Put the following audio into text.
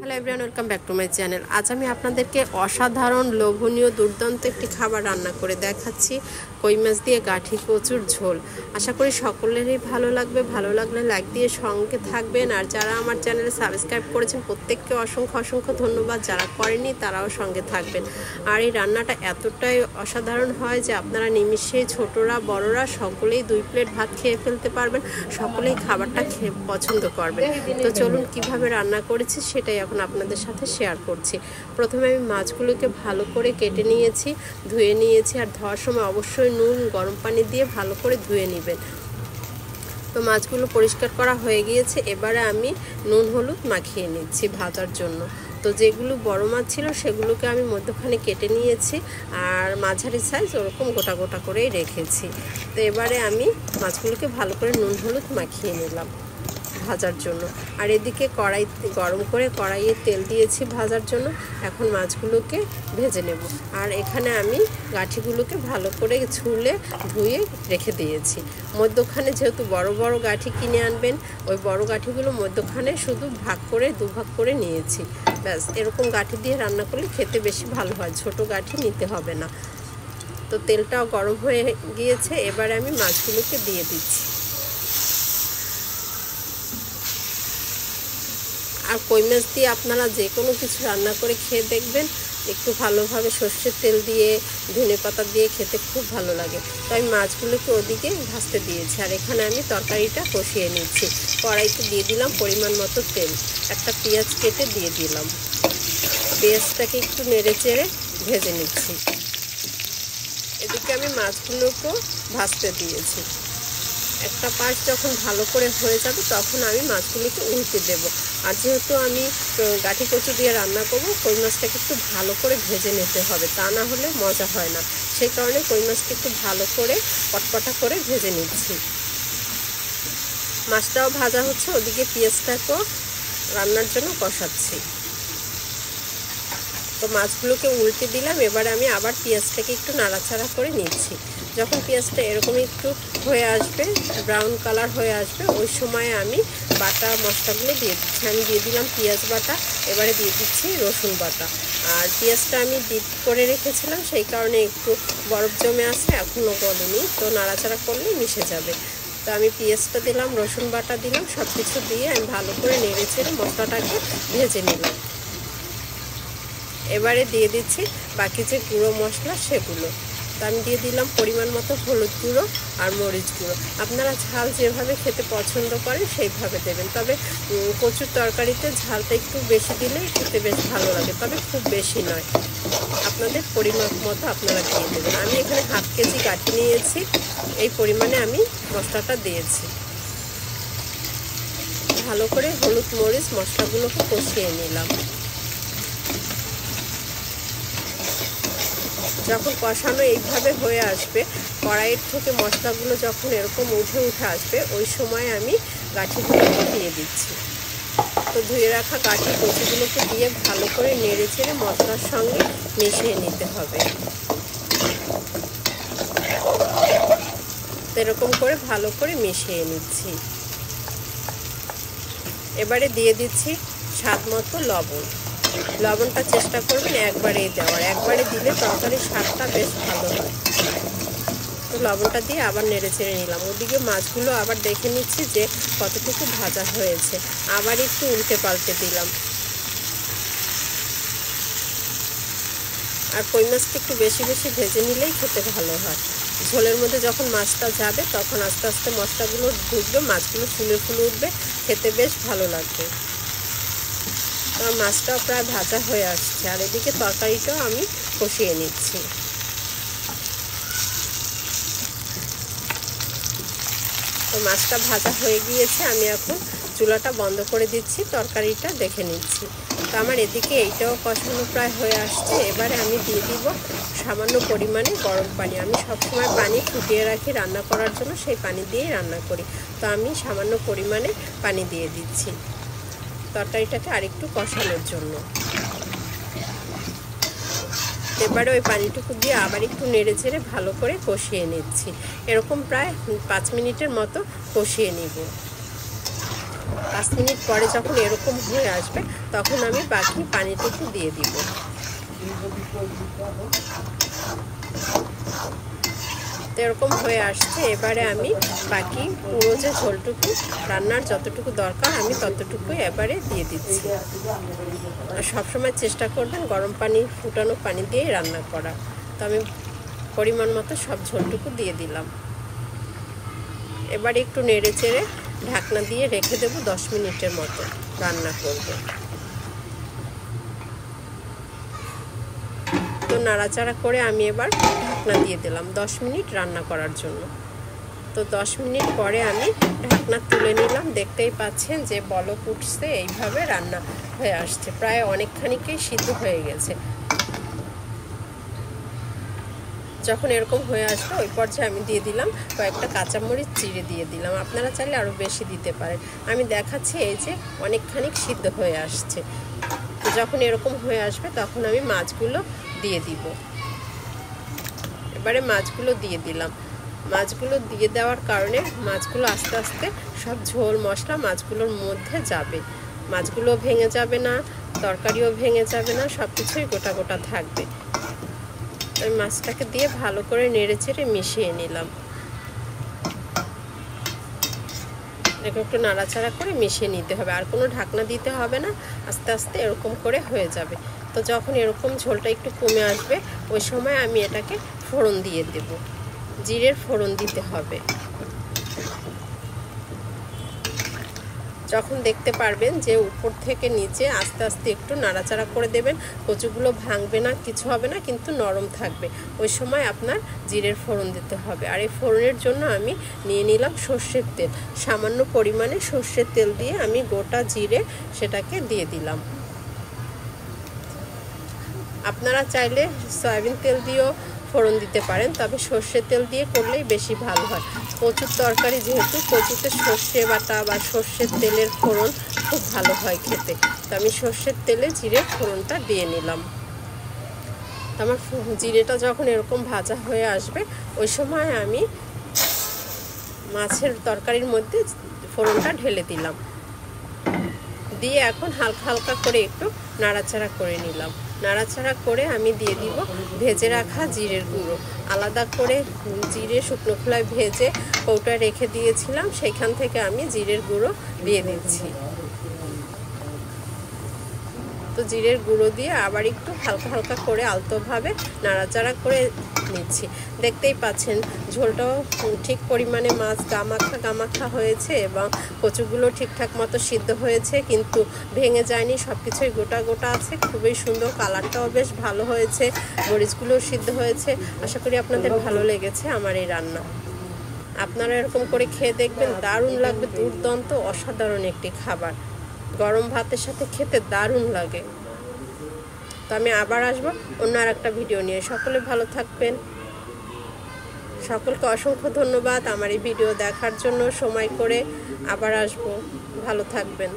Hello everyone, welcome back to my channel. আজ আমি আপনাদেরকে অসাধারণ লোভনীয় দুর্দান্ত একটি খাবার রান্না করে দেখাচ্ছি, কই মাছ দিয়ে গাঠি কচুর ঝোল। আশা করি সকলেরই ভালো লাগবে। ভালো লাগলে লাইক দিয়ে সঙ্গে থাকবেন, আর যারা আমার চ্যানেলে সাবস্ক্রাইব করেছেন প্রত্যেককে অসংখ্য অসংখ্য ধন্যবাদ। যারা করেনি তারাও সঙ্গে থাকবেন। আর এই রান্নাটা এতটাই অসাধারণ হয় যে আপনারা নিমিষেই ছোটরা বড়রা সকলেই 2 প্লেট ভাত খেয়ে ফেলতে পারবেন, সকলেই খাবারটা খেয়ে পছন্দ করবেন। তো চলুন কিভাবে রান্না করেছি সেটাই এখন আপনাদের সাথে শেয়ার করছি। প্রথমে আমি মাছগুলোকে ভালো করে কেটে নিয়েছি, ধুয়ে নিয়েছি। আর ধোয়ার সময় অবশ্যই নুন গরম পানি দিয়ে ভালো করে ধুয়ে নেবেন। তো মাছগুলো পরিষ্কার করা হয়ে গিয়েছে, এবারে আমি নুন হলুদ মাখিয়ে নিচ্ছি ভাজার জন্য। তো যেগুলো বড় মাছ ছিল সেগুলোকে আমি মধ্যখানে কেটে নিয়েছি, আর মাঝারি সাইজ ওরকম গোটা গোটা করেই রেখেছি। তো এবারে আমি মাছগুলোকে ভালো করে নুন হলুদ মাখিয়ে নিলাম ভাজার জন্য। আর এদিকে কড়াই গরম করে কড়াইয়ে তেল দিয়েছি ভাজার জন্য। এখন মাছগুলোকে ভেজে নেব। আর এখানে আমি গাঠিগুলোকে ভালো করে ছুলে ধুয়ে রেখে দিয়েছি। মধ্যখানে যেহেতু বড় বড় গাঠি কিনে আনবেন, ওই বড় গাঠিগুলো মধ্যখানে শুধু ভাগ করে দুভাগ করে নিয়েছি। ব্যাস, এরকম গাঠি দিয়ে রান্না করলে খেতে বেশি ভালো হয়, ছোট গাঠি নিতে হবে না। তো তেলটাও গরম হয়ে গিয়েছে, এবারে আমি মাছগুলোকে দিয়ে দিচ্ছি। আর কই মাছ দিয়ে আপনারা যে কোনো কিছু রান্না করে খেয়ে দেখবেন, একটু ভালোভাবে সর্ষের তেল দিয়ে ধনে পাতা দিয়ে খেতে খুব ভালো লাগে। তো আমি মাছগুলোকে ওদিকে ভাজতে দিয়েছি, আর এখানে আমি তরকারিটা কষিয়ে নিচ্ছি। কড়াইতে দিয়ে দিলাম পরিমাণ মতো তেল, একটা পেঁয়াজ কেটে দিয়ে দিলাম। পেঁয়াজটাকে একটু নেড়ে চেড়ে ভেজে নিচ্ছি। এদিকে আমি মাছগুলোকেও ভাজতে দিয়েছি। একটা পাশ যখন ভালো করে হয়ে যাবে তখন আমি মাছগুলোকে উল্টে দেব। আর যেহেতু আমি গাঠি কচু দিয়ে রান্না করব, কই মাছটাকে একটু ভালো করে ভেজে নিতে হবে, তা না হলে মজা হয় না। সেই কারণে কই মাছকে একটু ভালো করে পটপটা করে ভেজে নিচ্ছি। মাছটাও ভাজা হচ্ছে, ওদিকে পেঁয়াজটাকেও রান্নার জন্য কষাচ্ছি। তো মাছগুলোকে উল্টে দিলাম। এবারে আমি আবার পেঁয়াজটাকে একটু নাড়াচাড়া করে নিচ্ছি। যখন পেঁয়াজটা এরকম একটু হয়ে আসবে, ব্রাউন কালার হয়ে আসবে, ওই সময় আমি বাটা মশলাগুলো দিয়ে দিচ্ছি। আমি দিয়ে দিলাম পেঁয়াজ বাটা, এবারে দিয়ে দিচ্ছি রসুন বাটা। আর পেঁয়াজটা আমি ডিপ করে রেখেছিলাম, সেই কারণে একটু বরফ জমে আছে, এখনও গলেনি। তো নাড়াচাড়া করলে মিশে যাবে। তো আমি পেঁয়াজটা দিলাম, রসুন বাটা দিলাম, সব কিছু দিয়ে আমি ভালো করে নেড়ে চেড়ে মশলাটাকে ভেজে নিলাম। এবারে দিয়ে দিচ্ছি বাকি যে গুঁড়ো মশলা সেগুলো। তো আমি দিয়ে দিলাম পরিমাণ মতো হলুদ গুঁড়ো আর মরিচ গুঁড়ো। আপনারা ঝাল যেভাবে খেতে পছন্দ করেন সেইভাবে দেবেন। তবে কচুর তরকারিতে ঝালটা একটু বেশি দিলে খেতে বেশ ভালো লাগে, তবে খুব বেশি নয়, আপনাদের পরিমাণ মতো আপনারা দিয়ে দেবেন। আমি এখানে 1/2 কেজি গাঠি নিয়েছি, এই পরিমাণে আমি মশলাটা দিয়েছি। ভালো করে হলুদ মরিচ মশলাগুলোকে কষিয়ে নিলাম। যখন কষানো এইভাবে হয়ে আসবে, কড়াইয়ের থেকে মশলাগুলো যখন এরকম উঠে আসবে, ওই সময় আমি গাঠিগুলোকে দিয়ে দিচ্ছি। তো ধুয়ে রাখা গাঠি কচুগুলোকে দিয়ে ভালো করে নেড়ে চেড়ে মশলার সঙ্গে মিশিয়ে নিতে হবে। এরকম করে ভালো করে মিশিয়ে নিচ্ছি। এবারে দিয়ে দিচ্ছি স্বাদ মতো লবণ। লবণটা চেষ্টা করবেন একবারেই দেওয়ার, একবারে দিলে তরকারির স্বাদটা বেশ ভালো হয়। তো লবণটা দিয়ে আবার নেড়ে চেড়ে নিলাম। ওদিকে মাছগুলো আবার দেখে নিচ্ছি যে কতটুকু ভাজা হয়েছে, আবার একটু উল্টে পাল্টে দিলাম। আর কই মাছটা একটু বেশি বেশি ভেজে নিলেই খেতে ভালো হয়। ঝোলের মধ্যে যখন মাছটা যাবে তখন আস্তে আস্তে মশলাগুলো ঢুকবে, মাছগুলো ফুলে ফুলে উঠবে, খেতে বেশ ভালো লাগবে। আর মাছটাও প্রায় ভাজা হয়ে আসছে, আর এদিকে তরকারিটাও আমি কষিয়ে নিচ্ছি। তো মাছটা ভাজা হয়ে গিয়েছে, আমি এখন চুলাটা বন্ধ করে দিচ্ছি, তরকারিটা দেখে নিচ্ছি। তো আমার এদিকে এইটাও কষানো প্রায় হয়ে আসছে। এবারে আমি দিয়ে দিব সামান্য পরিমাণে গরম পানি। আমি সবসময় পানি ফুটিয়ে রাখি রান্না করার জন্য, সেই পানি দিয়েই রান্না করি। তো আমি সামান্য পরিমাণে পানি দিয়ে দিচ্ছি তরকারিটাকে আরেকটু কষানোর জন্য। এবারে ওই পানিটুকু দিয়ে আবার একটু নেড়ে চেড়ে ভালো করে কষিয়ে নিচ্ছি। এরকম প্রায় 5 মিনিটের মতো কষিয়ে নিব। 5 মিনিট পরে যখন এরকম হয়ে আসবে তখন আমি বাকি পানিটুকু দিয়ে দিব। এরকম হয়ে আসছে। এবারে আমি বাকি পুরো যে ঝোলটুকু রান্নার যতটুকু দরকার আমি ততটুকুই এবারে দিয়ে দিচ্ছি। আর সবসময় চেষ্টা করবেন গরম পানি, ফুটানো পানি দিয়ে রান্না করা। তো আমি পরিমাণ মতো সব ঝোলটুকু দিয়ে দিলাম। এবারে একটু নেড়ে চেড়ে ঢাকনা দিয়ে রেখে দেব 10 মিনিটের মতো রান্না করব। তো নাড়াচাড়া করে আমি এবার ঢাকনা দিয়ে দিলাম 10 মিনিট রান্না করার জন্য। তো 10 মিনিট পরে আমি ঢাকনা তুলে নিলাম। দেখতেই পাচ্ছেন যে বলক উঠছে, এইভাবে রান্না হয়ে আসছে, প্রায় অনেকখানিকেই সিদ্ধ হয়ে গেছে। যখন এরকম হয়ে আসবে ওই পর্যায়ে আমি দিয়ে দিলাম কয়েকটা কাঁচামরিচ চিড়ে দিয়ে দিলাম। আপনারা চাইলে আরও বেশি দিতে পারেন। আমি দেখাচ্ছি এই যে অনেকখানি সিদ্ধ হয়ে আসছে। তো যখন এরকম হয়ে আসবে তখন আমি মাছগুলো দিয়ে দিব। এবারে মাছগুলো দিয়ে দিলাম। মাছগুলো দিয়ে দেওয়ার কারণে মাছগুলো আস্তে আস্তে সব ঝোল মশলা মাছগুলোর মধ্যে যাবে। মাছগুলো ভেঙে যাবে না, তরকারিও ভেঙে যাবে না, সব কিছুই গোটা গোটা থাকবে। আমি মাছটাকে দিয়ে ভালো করে নেড়ে চেড়ে মিশিয়ে নিলাম। একটু নাড়াচাড়া করে মিশিয়ে নিতে হবে, আর কোনো ঢাকনা দিতে হবে না। আস্তে আস্তে এরকম করে হয়ে যাবে। তো যখন এরকম ঝোলটা একটু কমে আসবে ওই সময় আমি এটাকে ফোড়ন দিয়ে দেব। জিরের ফোড়ন দিতে হবে। যখন দেখতে পারবেন যে উপর থেকে নিচে আস্তে আস্তে একটু নাড়াচাড়া করে দেবেন, কচুগুলো ভাঙবে না, কিছু হবে না, কিন্তু নরম থাকবে, ওই সময় আপনার জিরের ফোড়ন দিতে হবে। আর এই ফোড়নের জন্য আমি নিয়ে নিলাম সর্ষের তেল। সামান্য পরিমাণে সর্ষের তেল দিয়ে আমি গোটা জিরে সেটাকে দিয়ে দিলাম। আপনারা চাইলে সয়াবিন তেল দিয়েও ফোড়ন দিতে পারেন, তবে সর্ষের তেল দিয়ে করলেই বেশি ভালো হয়। কচুর তরকারি যেহেতু, কচুতে সর্ষে বাটা বা সর্ষের তেলের ফোড়ন খুব ভালো হয় খেতে। তো আমি সর্ষের তেলে জিরের ফোড়নটা দিয়ে নিলাম। আমার জিরেটা যখন এরকম ভাজা হয়ে আসবে ওই সময় আমি মাছের তরকারির মধ্যে ফোড়নটা ঢেলে দিলাম। দিয়ে এখন হালকা হালকা করে একটু নাড়াচাড়া করে নিলাম। নাড়াচাড়া করে আমি দিয়ে দিব ভেজে রাখা জিরের গুঁড়ো। আলাদা করে জিরে শুকনো খোলায় ভেজে কৌটায় রেখে দিয়েছিলাম, সেইখান থেকে আমি জিরের গুঁড়ো দিয়ে দিচ্ছি। তো জিরের গুঁড়ো দিয়ে আবার একটু হালকা হালকা করে আলতোভাবে নাড়াচাড়া করে নিচ্ছি। দেখতেই পাচ্ছেন ঝোলটাও ঠিক পরিমাণে মাছ গামাখা হয়েছে এবং কচুগুলো ঠিকঠাক মতো সিদ্ধ হয়েছে, কিন্তু ভেঙে যায়নি, সব কিছুই গোটা গোটা আছে। খুবই সুন্দর, কালারটাও বেশ ভালো হয়েছে, মরিচগুলোও সিদ্ধ হয়েছে। আশা করি আপনাদের ভালো লেগেছে আমার এই রান্না। আপনারা এরকম করে খেয়ে দেখবেন, দারুণ লাগবে, দুর্দান্ত অসাধারণ একটি খাবার। গরম ভাতের সাথে খেতে দারুণ লাগে। তো আমি আবার আসবো অন্য আর একটা ভিডিও নিয়ে। সকলে ভালো থাকবেন। সকলকে অসংখ্য ধন্যবাদ আমার এই ভিডিও দেখার জন্য। সময় করে আবার আসবো। ভালো থাকবেন।